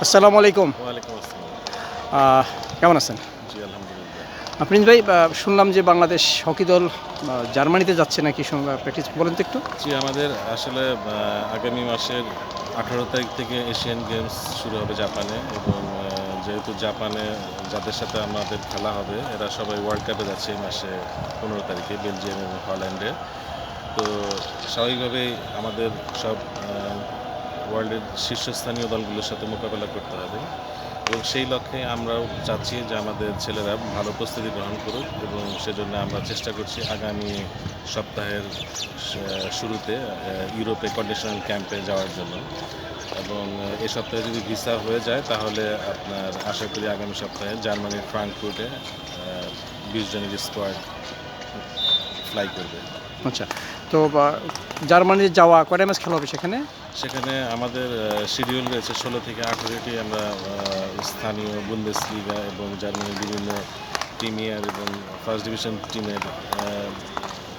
আসসালামু আলাইকুম। ওয়ালাইকুম আসসালাম। আহ কেমন আছেন? জি, আলহামদুলিল্লাহ। প্রিন্স ভাই, শুনলাম যে বাংলাদেশ হকি দল জার্মানিতে যাচ্ছে নাকি প্র্যাকটিস বলেন তো একটু? জি, আমাদের আসলে আগামী মাসের ১৮ তারিখ থেকে এশিয়ান গেমস শুরু হবে জাপানে এবং যেহেতু জাপানে যাদের সাথে আমাদের খেলা হবে এরা সবাই ওয়ার্ল্ড কাপে যাচ্ছে এই মাসে ১৫ তারিখে বেলজিয়াম এবং হল্যান্ডে। তো স্বাভাবিকভাবেই আমাদের সব ওয়ার্ল্ডের শীর্ষস্থানীয় দলগুলোর সাথে মোকাবেলা করতে হবে এবং সেই লক্ষ্যে আমরাও চাচ্ছি যে আমাদের ছেলেরা ভালো প্রস্তুতি গ্রহণ করুক এবং সেজন্য আমরা চেষ্টা করছি আগামী সপ্তাহের শুরুতে ইউরোপে কন্ডিশনাল ক্যাম্পে যাওয়ার জন্য এবং এই সপ্তাহে যদি ভিসা হয়ে যায় তাহলে আপনার আশা করি আগামী সপ্তাহে জার্মানির ফ্রাঙ্কফুর্টে ২০ জনের স্কোয়াড ফ্লাই করবে। আচ্ছা। তো জার্মানি যাওয়া কয়টা ম্যাচ খেলা হবে সেখানে? সেখানে আমাদের শিডিউল রয়েছে ১৬ থেকে ১৮টি আমরা স্থানীয় বুন্দেসলিগা এবং জার্মানির বিভিন্ন প্রিমিয়ার এবং ফার্স্ট ডিভিশন টিমের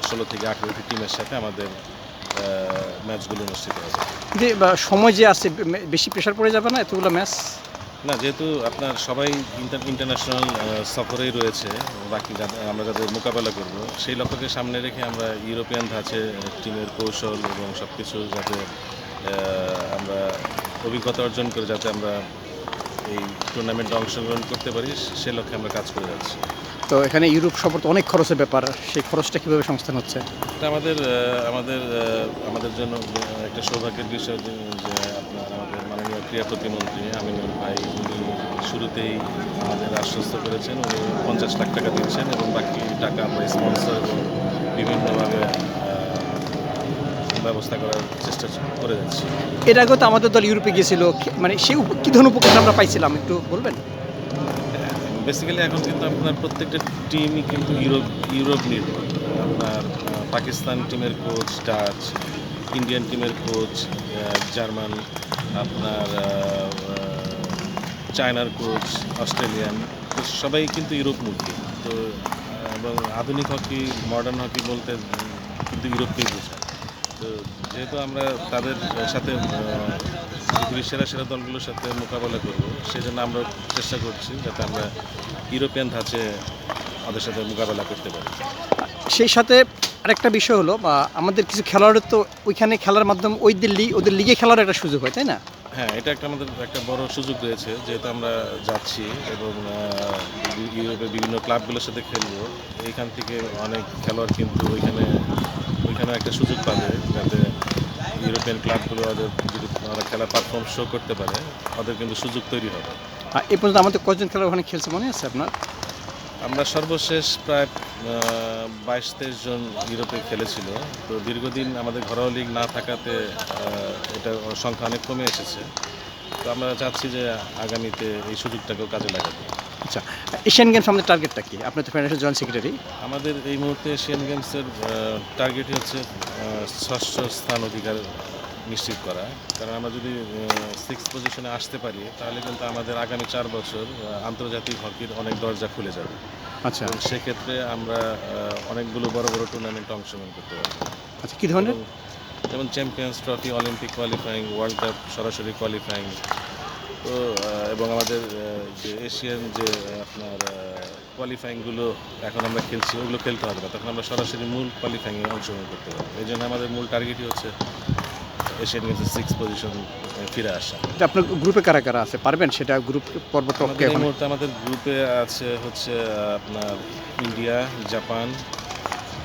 ১৬ থেকে ১৮টি টিমের সাথে আমাদের ম্যাচগুলো অনুষ্ঠিত হবে। যে সময় যে আছে বেশি প্রেশার পড়ে যাবে না এতগুলো ম্যাচ? না, যেহেতু আপনার সবাই ইন্টারন্যাশনাল সফরেই রয়েছে, বাকি আমরা যাদের মোকাবেলা করব সেই লক্ষ্যকে সামনে রেখে আমরা ইউরোপিয়ান ধাঁচে টিমের কৌশল এবং সব কিছু যাতে আমরা অভিজ্ঞতা অর্জন করে যাতে আমরা এই টুর্নামেন্টে অংশগ্রহণ করতে পারি সে লক্ষ্যে আমরা কাজ করে যাচ্ছি। তো এখানে ইউরোপ সফর তো অনেক খরচের ব্যাপার। সেই খরচটা কীভাবে সংস্থান হচ্ছে? এটা আমাদের জন্য একটা সৌভাগ্যের বিষয় যে আপনার আমাদের মাননীয় ক্রীড়া প্রতিমন্ত্রী আমিনুল ভাই উনি শুরুতেই আমাদের আশ্বস্ত করেছেন, উনি ৫০ লাখ টাকা দিচ্ছেন এবং বাকি টাকা আমরা স্পন্সর এবং বিভিন্নভাবে ব্যবস্থা করার চেষ্টা করে যাচ্ছি। এর আগেও তো আমাদের দল ইউরোপে গিয়েছিল, মানে সেই কী ধরনের উপকার আমরা পাইছিলাম একটু বলবেন? বেসিক্যালি এখন কিন্তু আপনার প্রত্যেকটা টিমই কিন্তু ইউরোপ নির্ভর। আপনার পাকিস্তান টিমের কোচ ডাচ, ইন্ডিয়ান টিমের কোচ জার্মান, আপনার চায়নার কোচ অস্ট্রেলিয়ান, তো সবাই কিন্তু ইউরোপমুখী। তো এবং আধুনিক হকি, মডার্ন হকি বলতে কিন্তু ইউরোপকেই বোঝায়। তো যেহেতু আমরা তাদের সাথে পৃথিবীর সেরা সেরা দলগুলোর সাথে মোকাবেলা করব, সেজন্য আমরা চেষ্টা করছি যাতে আমরা ইউরোপিয়ান ধাঁচে ওদের সাথে মোকাবেলা করতে পারি। সেই সাথে আরেকটা বিষয় হলো আমাদের কিছু খেলোয়াড়ের তো ওইখানে খেলার মাধ্যমে ওদের লিগে খেলার একটা সুযোগ হয়, তাই না? হ্যাঁ, এটা আমাদের একটা বড় সুযোগ রয়েছে যেহেতু আমরা যাচ্ছি এবং ইউরোপের বিভিন্ন ক্লাবগুলোর সাথে খেলবো। এইখান থেকে অনেক খেলোয়াড় কিন্তু ওইখানেও একটা সুযোগ পাবে যাতে ইউরোপিয়ান ক্লাবগুলো ওদের যদি ওরা খেলার পারফর্ম শো করতে পারে ওদের কিন্তু সুযোগ তৈরি হবে। আর এ পর্যন্ত আমাদের কজন খেলোয়াড় ওখানে খেলছে মনে আছে আপনার? আমরা সর্বশেষ প্রায় ২২-২৩ জন ইউরোপে খেলেছিল। তো দীর্ঘদিন আমাদের ঘরোয়া লিগ না থাকাতে এটার সংখ্যা অনেক কমে এসেছে। তো আমরা চাচ্ছি যে আগামীতে এই সুযোগটাকেও কাজে লাগাতে। আচ্ছা, এশিয়ান গেমস আমাদের টার্গেটটা কি? আপনি তো ফেডারেশন জয়েন্ট সেক্রেটারি। আমাদের এই মুহূর্তে এশিয়ান গেমসের টার্গেটই হচ্ছে ষষ্ঠ স্থান অধিকার নিশ্চিত করা। কারণ আমরা যদি 6th পজিশনে আসতে পারি তাহলে কিন্তু আমাদের আগামী ৪ বছর আন্তর্জাতিক হকির অনেক দরজা খুলে যাবে। আচ্ছা, এবং সেক্ষেত্রে আমরা অনেকগুলো বড় বড় টুর্নামেন্টে অংশগ্রহণ করতে পারবো। আচ্ছা, কী ধরনের? যেমন champions trophy, Olympic qualifying, world cup সরাসরি কোয়ালিফাইং। তো এবং আমাদের যে এশিয়ান যে আপনার কোয়ালিফাইংগুলো এখন আমরা খেলছি ওগুলো খেলতে হবে না, তখন আমরা সরাসরি মূল কোয়ালিফাইংয়ে অংশগ্রহণ করতে পারবো। এই জন্য আমাদের মূল টার্গেটই হচ্ছে এশিয়ান গেমসের 6th পজিশন ফিরে আসা। আপনার গ্রুপে কারা কারা আছে পারবেন সেটা গ্রুপ পর্বটা? এই মুহূর্তে আমাদের গ্রুপে আছে হচ্ছে আপনার ইন্ডিয়া, জাপান,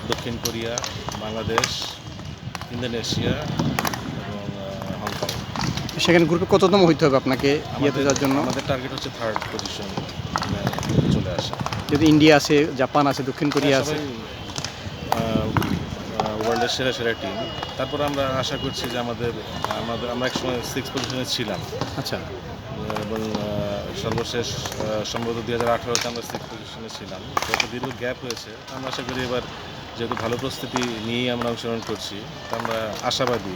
দক্ষিণ কোরিয়া, বাংলাদেশ, ইন্দোনেশিয়া এবং হংকং। সেখানে গ্রুপে কততম হইতে হবে আপনাকে ইয়েতে যাওয়ার জন্য? আমাদের টার্গেট হচ্ছে 3rd পজিশন চলে আসা। যদি ইন্ডিয়া আছে, জাপান আছে, দক্ষিণ কোরিয়া আছে, ওয়ার্ল্ডের সেরা সেরা টিম। তারপর আমরা আশা করছি যে আমরা একসময় 6th পজিশনে ছিলাম। আচ্ছা, এবং সর্বশেষ সম্ভবত 2018-তে আমরা 6th পজিশনে ছিলাম। যত দীর্ঘ গ্যাপ হয়েছে আমরা আশা করি এবার যেহেতু ভালো প্রস্তুতি নিয়েই আমরা অংশগ্রহণ করছি, তো আমরা আশাবাদী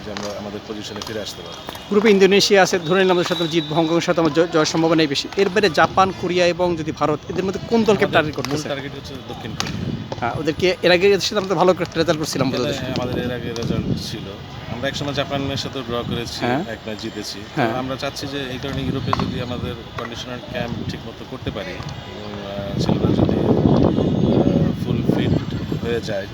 যে আমরা আমাদের পজিশনে ফিরে আসতে পারি। গ্রুপে ইন্দোনেশিয়া আছে, ধরে নিলাম আমাদের সাথে জিতবো, হংকংয়ের সাথে আমার জয়ের সম্ভাবনাই বেশি। এর বাইরে জাপান, কোরিয়া এবং যদি ভারত, এদের মধ্যে কোন দলকে টার্গেট মূল করতেছে? টার্গেট হচ্ছে দক্ষিণ কোরিয়া। হ্যাঁ, ওদেরকে এর আগে এদের সাথে আমরা ভালো একটা রেজাল্ট করছিলাম বোধহয়। এটা আমাদের এর আগে রেজাল্ট ছিল, আমরা একসময় জাপানের সাথে ড্র করেছি, হ্যাঁ। এক ম্যাচ জিতেছি। তো হ্যাঁ। আমরা চাচ্ছি যে এই কারণে ইউরোপে যদি আমাদের কন্ডিশনার ক্যাম্প ঠিকমতো করতে পারি এবং ছেলেরা যদি ফুল ফিট হয়ে যায়